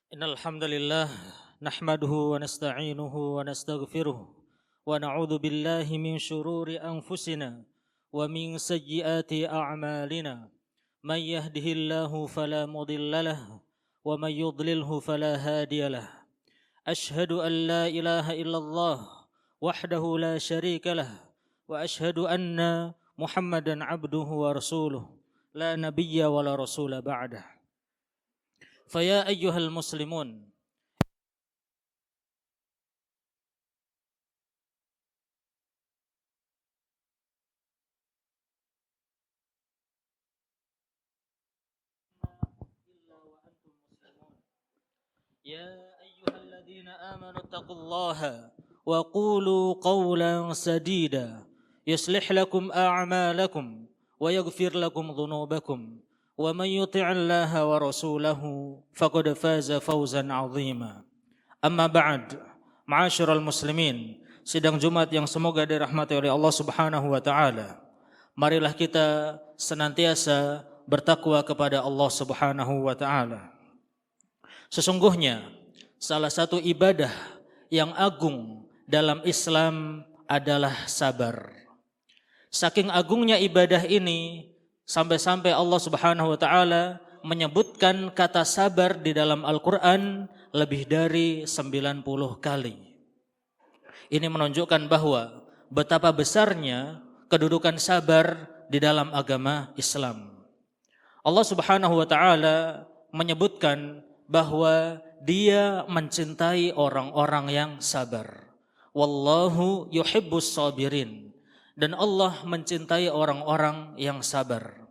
Innal hamdalillah nahmaduhu wa nasta'inuhu wa nastaghfiruh wa na'udzu billahi min shururi anfusina wa min sayyiati a'malina. Man yahdihillahu fala mudilla lahu wa man yudlilhu fala hadiya lahu. Ashhadu an la ilaha illallah wahdahu la syarika lahu wa ashhadu anna Muhammadan abduhu wa rasuluh la nabiyya wa la rasula ba'dah. Faya ayyuhal muslimun, يا أيها الذين آمنوا اتقوا الله وقولوا قولا سديدا يصلح لكم أعمالكم ويغفر لكم ذنوبكم ومن يطع الله ورسوله فقد فاز فوزا عظيما. أما بعد, معاشر المسلمين, sidang Jumat yang semoga dirahmati oleh Allah Subhanahu wa taala. Marilah kita senantiasa bertakwa kepada Allah Subhanahu wa taala. Sesungguhnya salah satu ibadah yang agung dalam Islam adalah sabar. Saking agungnya ibadah ini sampai-sampai Allah Subhanahu wa taala menyebutkan kata sabar di dalam Al-Qur'an lebih dari 90 kali. Ini menunjukkan bahwa betapa besarnya kedudukan sabar di dalam agama Islam. Allah Subhanahu wa taala menyebutkan bahwa Dia mencintai orang-orang yang sabar. Wallahu yuhibbus sabirin. Dan Allah mencintai orang-orang yang sabar.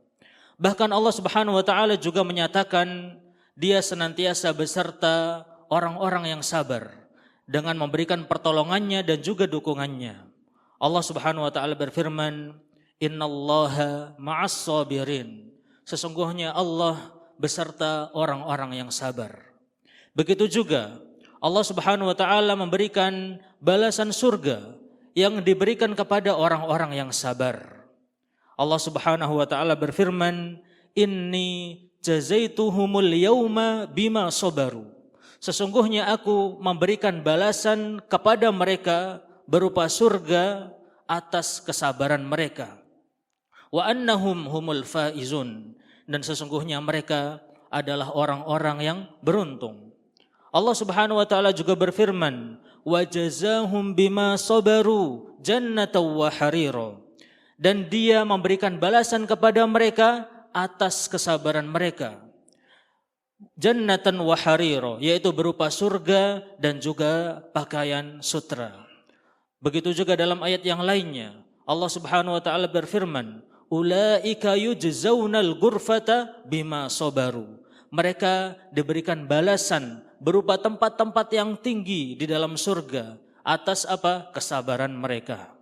Bahkan Allah Subhanahu wa taala juga menyatakan Dia senantiasa beserta orang-orang yang sabar dengan memberikan pertolongannya dan juga dukungannya. Allah Subhanahu wa taala berfirman, "Innallaha ma'as sabirin." Sesungguhnya Allah beserta orang-orang yang sabar. Begitu juga Allah Subhanahu wa taala memberikan balasan surga yang diberikan kepada orang-orang yang sabar. Allah Subhanahu wa taala berfirman, "Inni jazaituhumul yauma bima sabaru." Sesungguhnya aku memberikan balasan kepada mereka berupa surga atas kesabaran mereka. Wa annahum humul faizun. Dan sesungguhnya mereka adalah orang-orang yang beruntung. Allah Subhanahu wa taala juga berfirman, "Wa jazahum bima sabaru jannatan wa harira." Dan Dia memberikan balasan kepada mereka atas kesabaran mereka. Jannatan wa harira, yaitu berupa surga dan juga pakaian sutra. Begitu juga dalam ayat yang lainnya, Allah Subhanahu wa taala berfirman, "Ulaika yujzaunal ghurfata bima sabaru." Mereka diberikan balasan berupa tempat-tempat yang tinggi di dalam surga atas apa? Kesabaran mereka.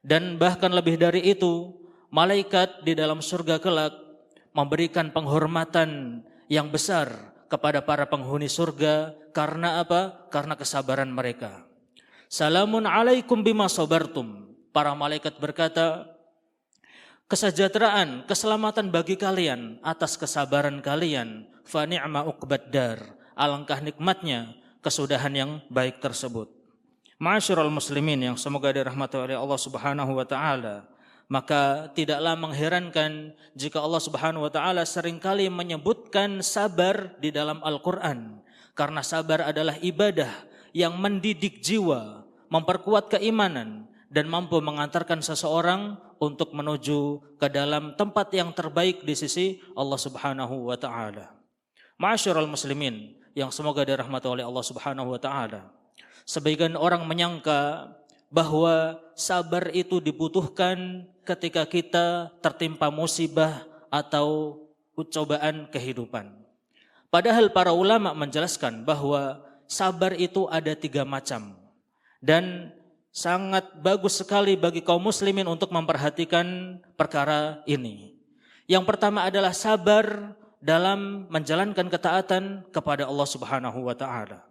Dan bahkan lebih dari itu, malaikat di dalam surga kelak memberikan penghormatan yang besar kepada para penghuni surga karena apa? Karena kesabaran mereka. Salamun alaikum bima sabartum. Para malaikat berkata, kesejahteraan, keselamatan bagi kalian atas kesabaran kalian. Fa ni'ma uqbad dar. Alangkah nikmatnya kesudahan yang baik tersebut. Ma'asyiral muslimin yang semoga dirahmati oleh Allah Subhanahu wa taala, maka tidaklah mengherankan jika Allah Subhanahu wa taala seringkali menyebutkan sabar di dalam Al-Qur'an, karena sabar adalah ibadah yang mendidik jiwa, memperkuat keimanan dan mampu mengantarkan seseorang untuk menuju ke dalam tempat yang terbaik di sisi Allah Subhanahu wa taala. Ma'asyiral muslimin yang semoga dirahmati oleh Allah Subhanahu wa taala, sebagian orang menyangka bahwa sabar itu dibutuhkan ketika kita tertimpa musibah atau cobaan kehidupan. Padahal para ulama menjelaskan bahwa sabar itu ada 3 macam. Dan sangat bagus sekali bagi kaum muslimin untuk memperhatikan perkara ini. Yang pertama adalah sabar dalam menjalankan ketaatan kepada Allah Subhanahu wa taala.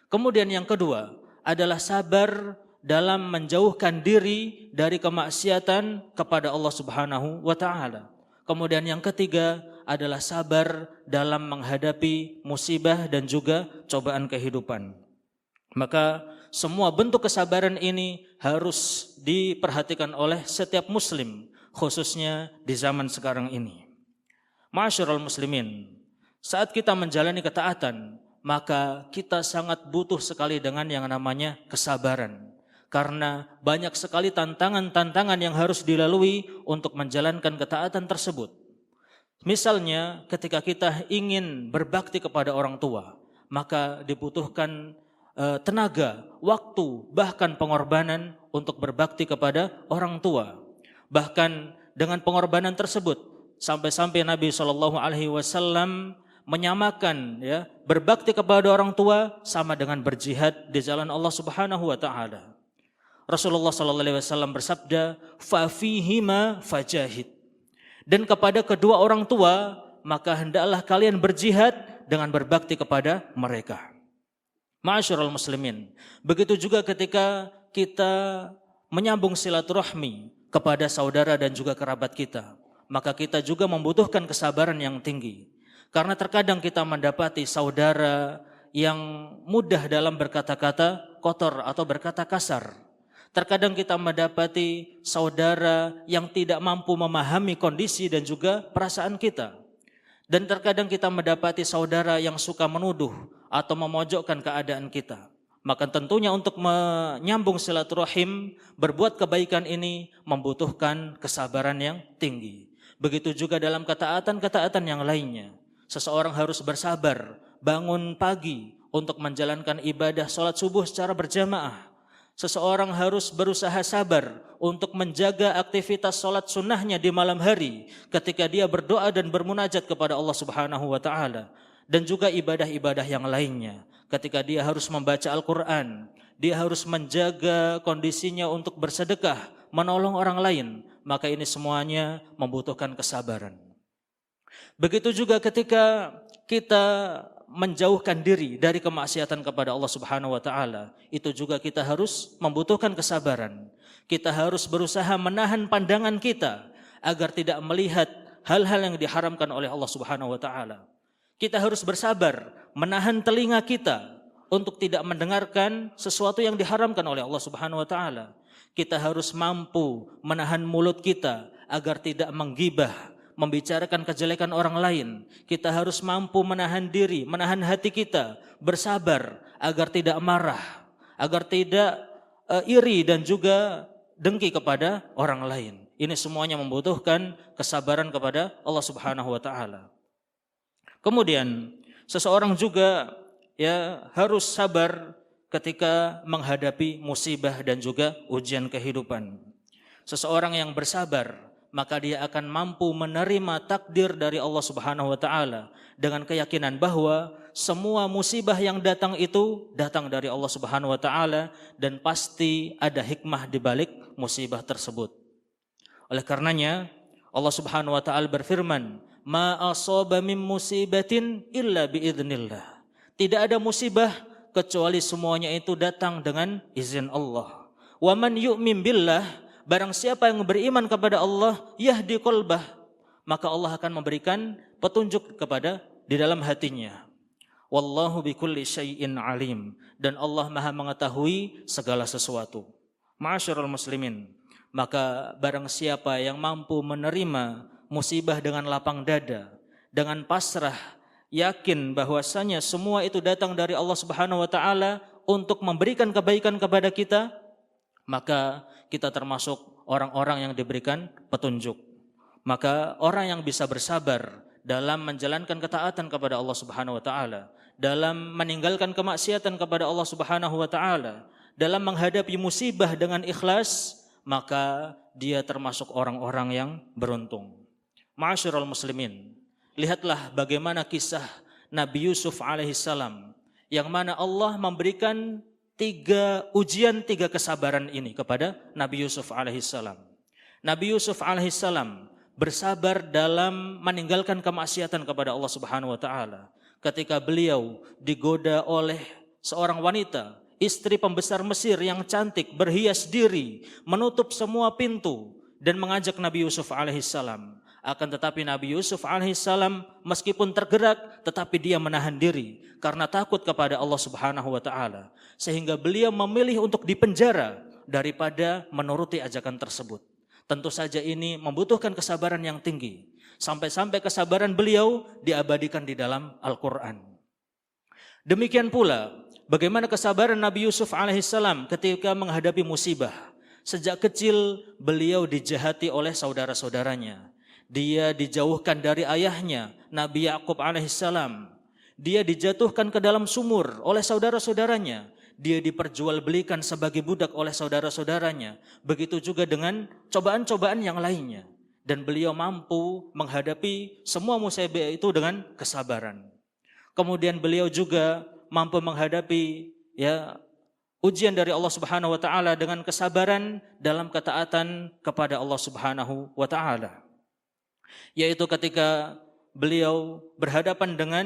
Kemudian yang kedua adalah sabar dalam menjauhkan diri dari kemaksiatan kepada Allah Subhanahu wa taala. Kemudian yang ketiga adalah sabar dalam menghadapi musibah dan juga cobaan kehidupan. Maka semua bentuk kesabaran ini harus diperhatikan oleh setiap muslim, khususnya di zaman sekarang ini. Ma'asyiral muslimin, saat kita menjalani ketaatan, maka kita sangat butuh sekali dengan yang namanya kesabaran. Karena banyak sekali tantangan-tantangan yang harus dilalui untuk menjalankan ketaatan tersebut. Misalnya ketika kita ingin berbakti kepada orang tua, maka dibutuhkan tenaga, waktu, bahkan pengorbanan untuk berbakti kepada orang tua. Bahkan dengan pengorbanan tersebut, sampai-sampai Nabi SAW menyamakan berbakti kepada orang tua sama dengan berjihad di jalan Allah Subhanahu wa taala. Rasulullah SAW bersabda, "Fa fihima fajahid." Dan kepada kedua orang tua, maka hendaklah kalian berjihad dengan berbakti kepada mereka. Ma'asyiral muslimin, begitu juga ketika kita menyambung silaturahmi kepada saudara dan juga kerabat kita, maka kita juga membutuhkan kesabaran yang tinggi. Karena terkadang kita mendapati saudara yang mudah dalam berkata-kata kotor atau berkata kasar. Terkadang kita mendapati saudara yang tidak mampu memahami kondisi dan juga perasaan kita. Dan terkadang kita mendapati saudara yang suka menuduh atau memojokkan keadaan kita. Maka tentunya untuk menyambung silaturahim, berbuat kebaikan ini membutuhkan kesabaran yang tinggi. Begitu juga dalam ketaatan-ketaatan yang lainnya. Seseorang harus bersabar, bangun pagi untuk menjalankan ibadah sholat subuh secara berjamaah. Seseorang harus berusaha sabar untuk menjaga aktivitas sholat sunnahnya di malam hari ketika dia berdoa dan bermunajat kepada Allah Subhanahu wa taala, dan juga ibadah-ibadah yang lainnya. Ketika dia harus membaca Al-Qur'an, dia harus menjaga kondisinya untuk bersedekah, menolong orang lain, maka ini semuanya membutuhkan kesabaran. Begitu juga ketika kita menjauhkan diri dari kemaksiatan kepada Allah Subhanahu wa taala, itu juga kita harus membutuhkan kesabaran. Kita harus berusaha menahan pandangan kita agar tidak melihat hal-hal yang diharamkan oleh Allah Subhanahu wa taala. Kita harus bersabar menahan telinga kita untuk tidak mendengarkan sesuatu yang diharamkan oleh Allah Subhanahu wa taala. Kita harus mampu menahan mulut kita agar tidak menggibah, membicarakan kejelekan orang lain. Kita harus mampu menahan diri, menahan hati kita, bersabar agar tidak marah, agar tidak iri dan juga dengki kepada orang lain. Ini semuanya membutuhkan kesabaran kepada Allah Subhanahu wa taala. Kemudian seseorang juga harus sabar ketika menghadapi musibah dan juga ujian kehidupan. Seseorang yang bersabar, maka dia akan mampu menerima takdir dari Allah Subhanahu wa taala dengan keyakinan bahwa semua musibah yang datang itu datang dari Allah Subhanahu wa taala dan pasti ada hikmah di balik musibah tersebut. Oleh karenanya Allah Subhanahu wa taala berfirman, "Ma asaba min musibatin illa biidznillah." Tidak ada musibah kecuali semuanya itu datang dengan izin Allah. Wa man yu'min billah, barang siapa yang beriman kepada Allah, yahdi qalbah, maka Allah akan memberikan petunjuk kepada di dalam hatinya. Wallahu bikulli syai'in alim, dan Allah Maha mengetahui segala sesuatu. Ma'asyiral muslimin, maka barang siapa yang mampu menerima musibah dengan lapang dada, dengan pasrah, yakin bahwasanya semua itu datang dari Allah Subhanahu wa taala untuk memberikan kebaikan kepada kita, maka kita termasuk orang-orang yang diberikan petunjuk. Maka orang yang bisa bersabar dalam menjalankan ketaatan kepada Allah Subhanahu wa taala, dalam meninggalkan kemaksiatan kepada Allah Subhanahu wa taala, dalam menghadapi musibah dengan ikhlas, maka dia termasuk orang-orang yang beruntung. Ma'asyiral muslimin, lihatlah bagaimana kisah Nabi Yusuf alaihissalam, yang mana Allah memberikan 3 ujian, 3 kesabaran ini kepada Nabi Yusuf alaihissalam. Nabi Yusuf alaihissalam bersabar dalam meninggalkan kemaksiatan kepada Allah Subhanahu wa taala ketika beliau digoda oleh seorang wanita, istri pembesar Mesir yang cantik, berhias diri, menutup semua pintu dan mengajak Nabi Yusuf alaihissalam Akan tetapi Nabi Yusuf alaihissalam meskipun tergerak tetapi dia menahan diri karena takut kepada Allah Subhanahu wa taala, sehingga beliau memilih untuk dipenjara daripada menuruti ajakan tersebut. Tentu saja ini membutuhkan kesabaran yang tinggi, sampai-sampai kesabaran beliau diabadikan di dalam Al-Qur'an. Demikian pula bagaimana kesabaran Nabi Yusuf alaihissalam ketika menghadapi musibah. Sejak kecil beliau dijahati oleh saudara-saudaranya. Dia dijauhkan dari ayahnya, Nabi Yakub alaihissalam. Dia dijatuhkan ke dalam sumur oleh saudara-saudaranya. Dia diperjualbelikan sebagai budak oleh saudara-saudaranya. Begitu juga dengan cobaan-cobaan yang lainnya. Dan beliau mampu menghadapi semua musibah itu dengan kesabaran. Kemudian beliau juga mampu menghadapi ujian dari Allah Subhanahu wa taala dengan kesabaran dalam ketaatan kepada Allah Subhanahu wa taala. Yaitu ketika beliau berhadapan dengan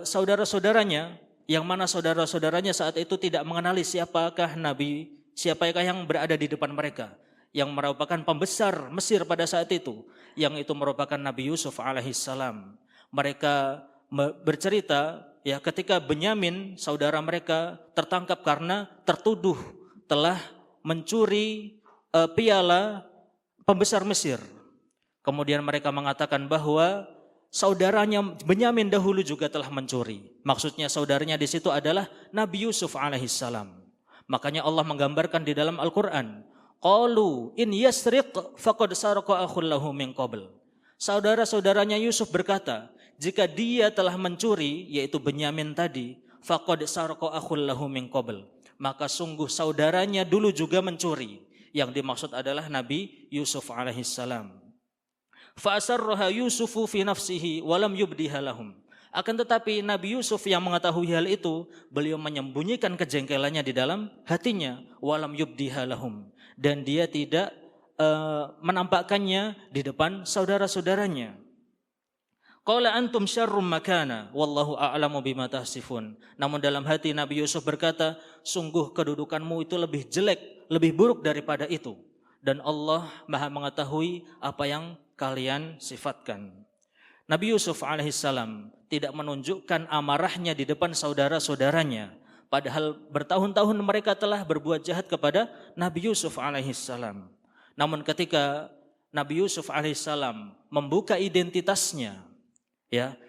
saudara-saudaranya, yang mana saudara-saudaranya saat itu tidak mengenali siapakah yang berada di depan mereka, yang merupakan pembesar Mesir pada saat itu, yang itu merupakan Nabi Yusuf alaihissalam. Mereka bercerita ketika Benyamin saudara mereka tertangkap karena tertuduh telah mencuri piala pembesar Mesir. Kemudian mereka mengatakan bahwa saudaranya Benyamin dahulu juga telah mencuri. Maksudnya saudaranya di situ adalah Nabi Yusuf alaihissalam. Makanya Allah menggambarkan di dalam Al-Qur'an, qalu in yasriq faqad saraqa akhul lahu min qabl. Saudara-saudaranya Yusuf berkata, jika dia telah mencuri, yaitu Benyamin tadi, faqad saraqa akhul lahu min qabl, maka sungguh saudaranya dulu juga mencuri. Yang dimaksud adalah Nabi Yusuf alaihissalam. Fa'asarraha Yusufu fi nafsihi walam yubdiha lahum. Akan tetapi Nabi Yusuf yang mengetahui hal itu, beliau menyembunyikan kejengkelannya di dalam hatinya, walam yubdiha lahum, dan dia tidak menampakkannya di depan saudara-saudaranya. Qala antum syarrum makana wallahu a'lamu bima tahsifun. Namun dalam hati Nabi Yusuf berkata, sungguh kedudukanmu itu lebih jelek, lebih buruk daripada itu, dan Allah Maha mengetahui apa yang kalian sifatkan. Nabi Yusuf alaihissalam tidak menunjukkan amarahnya di depan saudara-saudaranya, padahal bertahun-tahun mereka telah berbuat jahat kepada Nabi Yusuf alaihissalam. Namun ketika Nabi Yusuf alaihissalam membuka identitasnya,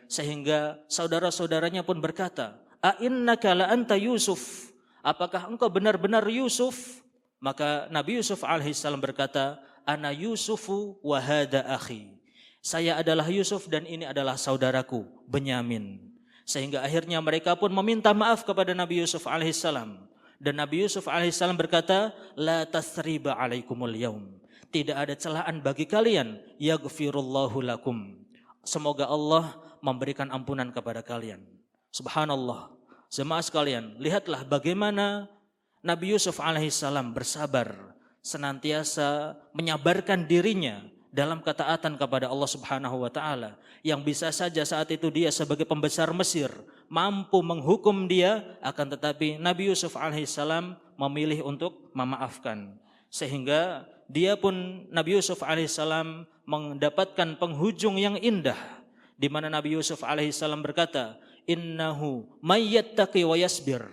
sehingga saudara-saudaranya pun berkata, "A'innaka la anta Yusuf?" Apakah engkau benar-benar Yusuf? Maka Nabi Yusuf alaihissalam berkata, "Ana Yusufu wa hada akhi." Saya adalah Yusuf dan ini adalah saudaraku Benyamin. Sehingga akhirnya mereka pun meminta maaf kepada Nabi Yusuf alaihissalam. Dan Nabi Yusuf alaihissalam berkata, "La tasriba alaikumul yaum." Tidak ada celaan bagi kalian, yaghfirullahu lakum. Semoga Allah memberikan ampunan kepada kalian. Subhanallah. Jemaah sekalian, lihatlah bagaimana Nabi Yusuf alaihissalam bersabar, senantiasa menyabarkan dirinya dalam ketaatan kepada Allah Subhanahu wa taala, yang bisa saja saat itu dia sebagai pembesar Mesir mampu menghukum dia, akan tetapi Nabi Yusuf alaihissalam memilih untuk memaafkan, sehingga Nabi Yusuf alaihissalam mendapatkan penghujung yang indah, di mana Nabi Yusuf alaihissalam berkata, "Innahu may yattaqi wa yasbir."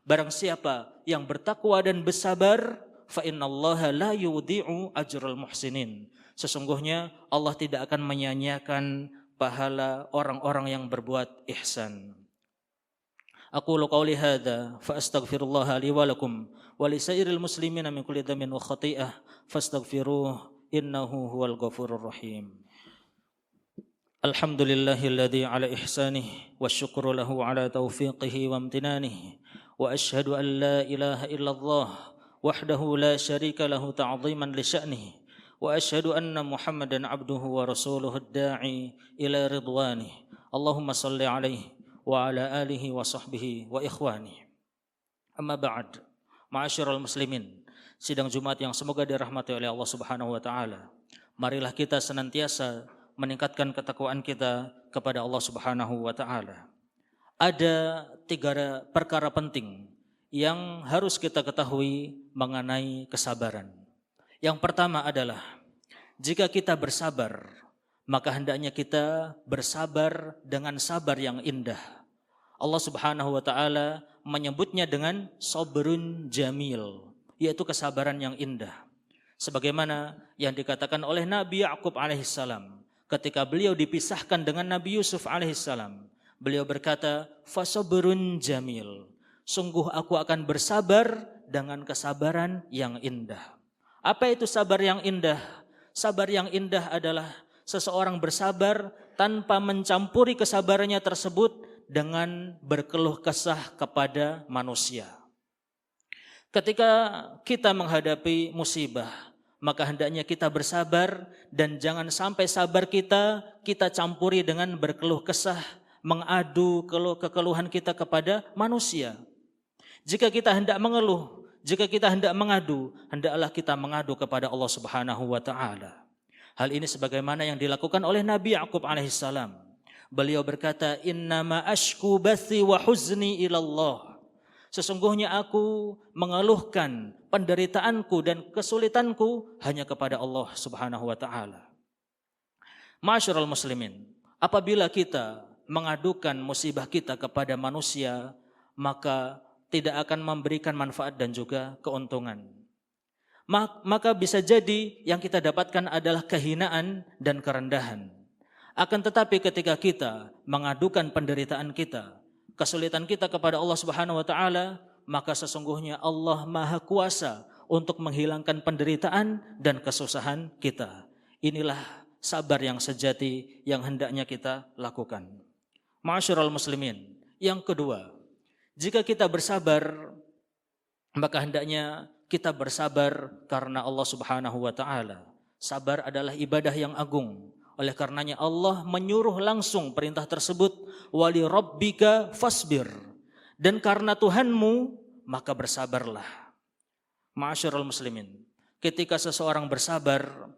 Barang siapa yang bertakwa dan bersabar, fa innallaha la yudhi'u ajral muhsinin. Sesungguhnya Allah tidak akan menyia-nyiakan pahala orang-orang yang berbuat ihsan. Aqulu qawli hadza fa astaghfirullah li wa lakum wa li sairil muslimina min kulli dhanbin wa khati'ah fastaghfiruhu innahu huwal ghafurur rahim. Alhamdulillahilladzi ala ihsanihi wasyukru lahu ala taufiqihi wa amtinanihi. وأشهد أن لا إله إلا الله وحده لا شريك له تعظيما لشأنه وأشهد أن محمدا عبده ورسوله الداعي إلى رضوانه اللهم صل عليه وعلى آله وصحبه وإخوانه أما بعد معاشر المسلمين, sidang Jumat yang semoga dirahmati oleh Allah Subhanahu wa taala. Marilah kita senantiasa meningkatkan ketakwaan kita kepada Allah Subhanahu wa taala. Ada 3 perkara penting yang harus kita ketahui mengenai kesabaran. Yang pertama adalah, jika kita bersabar, maka hendaknya kita bersabar dengan sabar yang indah. Allah Subhanahu wa taala menyebutnya dengan sabrun jamil, yaitu kesabaran yang indah. Sebagaimana yang dikatakan oleh Nabi Ya'qub alaihissalam ketika beliau dipisahkan dengan Nabi Yusuf alaihissalam. Beliau berkata, fasabrun jamil. Sungguh aku akan bersabar dengan kesabaran yang indah. Apa itu sabar yang indah? Sabar yang indah adalah seseorang bersabar tanpa mencampuri kesabarannya tersebut dengan berkeluh kesah kepada manusia. Ketika kita menghadapi musibah, maka hendaknya kita bersabar dan jangan sampai sabar kita campuri dengan berkeluh kesah, mengadu kekeluhan kita kepada manusia. Jika kita hendak mengeluh, jika kita hendak mengadu, hendaklah kita mengadu kepada Allah Subhanahu wa taala. Hal ini sebagaimana yang dilakukan oleh Nabi Ya'qub alaihissalam. Beliau berkata, innama ashku bathi wa huzni ilallah. Sesungguhnya aku mengeluhkan penderitaanku dan kesulitanku hanya kepada Allah Subhanahu wa taala. Ma'asyiral muslimin, apabila kita mengadukan musibah kita kepada manusia, maka tidak akan memberikan manfaat dan juga keuntungan. Maka bisa jadi yang kita dapatkan adalah kehinaan dan kerendahan. Akan tetapi ketika kita mengadukan penderitaan kita, kesulitan kita kepada Allah Subhanahu wa taala, maka sesungguhnya Allah Maha Kuasa untuk menghilangkan penderitaan dan kesusahan kita. Inilah sabar yang sejati yang hendaknya kita lakukan. Ma'asyiral muslimin, yang kedua, jika kita bersabar, maka hendaknya kita bersabar karena Allah Subhanahu wa taala. Sabar adalah ibadah yang agung. Oleh karenanya Allah menyuruh langsung perintah tersebut, wali rabbika fasbir. Dan karena Tuhanmu, maka bersabarlah. Ma'asyiral muslimin, ketika seseorang bersabar,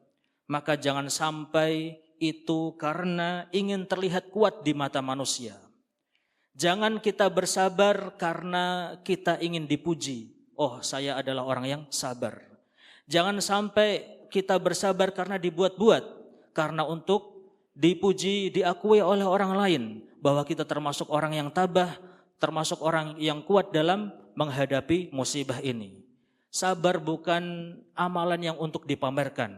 maka jangan sampai itu karena ingin terlihat kuat di mata manusia. Jangan kita bersabar karena kita ingin dipuji. Oh, saya adalah orang yang sabar. Jangan sampai kita bersabar karena dibuat-buat, karena untuk dipuji, diakui oleh orang lain bahwa kita termasuk orang yang tabah, termasuk orang yang kuat dalam menghadapi musibah ini. Sabar bukan amalan yang untuk dipamerkan.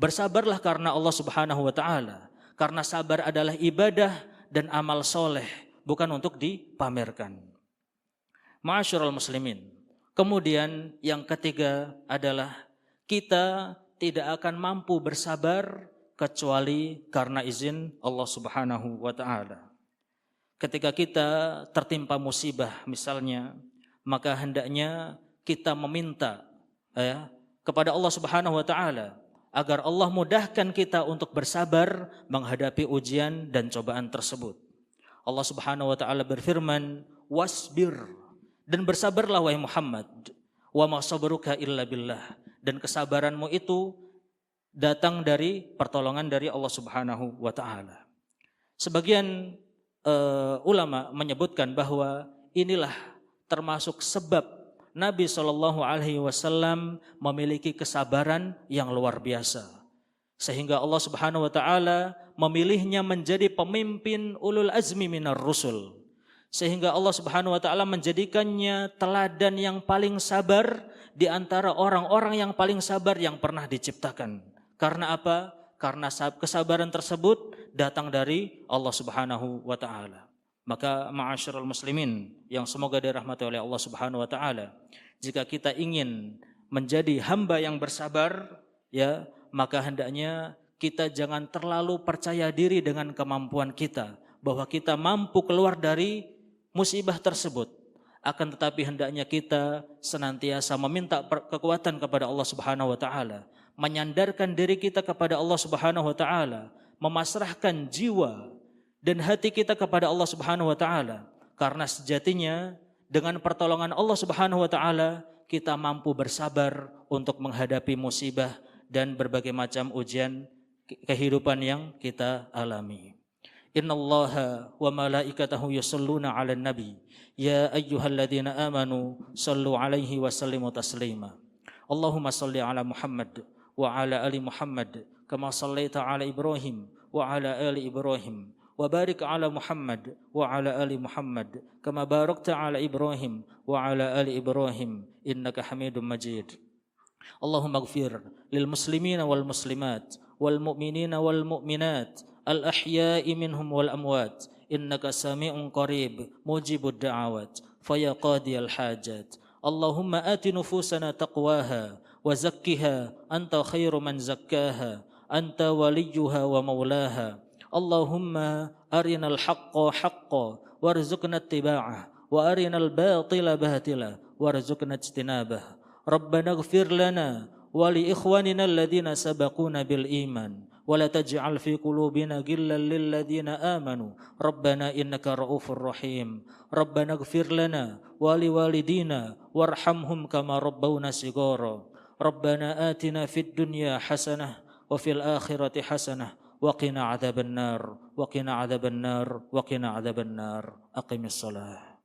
Bersabarlah karena Allah Subhanahu wa taala. Karena sabar adalah ibadah dan amal soleh, bukan untuk dipamerkan. Ma'asyiral muslimin. Kemudian yang ketiga adalah kita tidak akan mampu bersabar kecuali karena izin Allah Subhanahu wa taala. Ketika kita tertimpa musibah misalnya, maka hendaknya kita meminta kepada Allah Subhanahu wa taala agar Allah mudahkan kita untuk bersabar menghadapi ujian dan cobaan tersebut. Allah Subhanahu wa taala berfirman, wasbir, dan bersabarlah wahai Muhammad, wa ma sabruka illa billah, dan kesabaranmu itu datang dari pertolongan dari Allah Subhanahu wa taala. Sebagian ulama menyebutkan bahwa inilah termasuk sebab Nabi SAW memiliki kesabaran yang luar biasa. Sehingga Allah Subhanahu wa taala memilihnya menjadi pemimpin ulul azmi minar rusul. Sehingga Allah Subhanahu wa taala menjadikannya teladan yang paling sabar di antara orang-orang yang paling sabar yang pernah diciptakan. Karena apa? Karena kesabaran tersebut datang dari Allah Subhanahu wa taala. Maka ma'asyiral muslimin yang semoga dirahmati oleh Allah Subhanahu wa taala, jika kita ingin menjadi hamba yang bersabar, maka hendaknya kita jangan terlalu percaya diri dengan kemampuan kita bahwa kita mampu keluar dari musibah tersebut. Akan tetapi hendaknya kita senantiasa meminta kekuatan kepada Allah Subhanahu wa taala, menyandarkan diri kita kepada Allah Subhanahu wa taala, memasrahkan jiwa dan hati kita kepada Allah Subhanahu wa taala, karena sejatinya dengan pertolongan Allah Subhanahu wa taala kita mampu bersabar untuk menghadapi musibah dan berbagai macam ujian kehidupan yang kita alami. Innallaha wa malaikatahu yusholluna 'alan nabi ya ayyuhalladzina amanu shallu 'alaihi wa sallimu taslima. Allahumma shalli 'ala Muhammad wa 'ala ali Muhammad kama shallaita 'ala Ibrahim وعلى آل إبراهيم وبارك على محمد وعلى آل محمد كما باركت على إبراهيم وعلى آل إبراهيم إنك حميد مجيد. اللهم اغفر للمسلمين والمسلمات والمؤمنين والمؤمنات الأحياء منهم والأموات إنك سميع قريب مجيب الدعوات فيا قاضي الحاجات. اللهم آت نفوسنا تقواها وزكها أنت خير من زكاها أنت وليها ومولاها. اللهم أرنا الحق حقا وارزقنا اتباعه وأرنا الباطل باطلا وارزقنا اجتنابه. ربنا اغفر لنا ولإخواننا الذين سبقونا بالإيمان ولا تجعل في قلوبنا غلا للذين آمنوا ربنا إنك رؤوف رحيم. ربنا اغفر لنا ولوالدينا وارحمهم كما ربونا صغارا. ربنا آتنا في الدنيا حسنة وفي الآخرة حسنة وقنا عذاب النار وقنا عذاب النار وقنا عذاب النار. أقم الصلاة.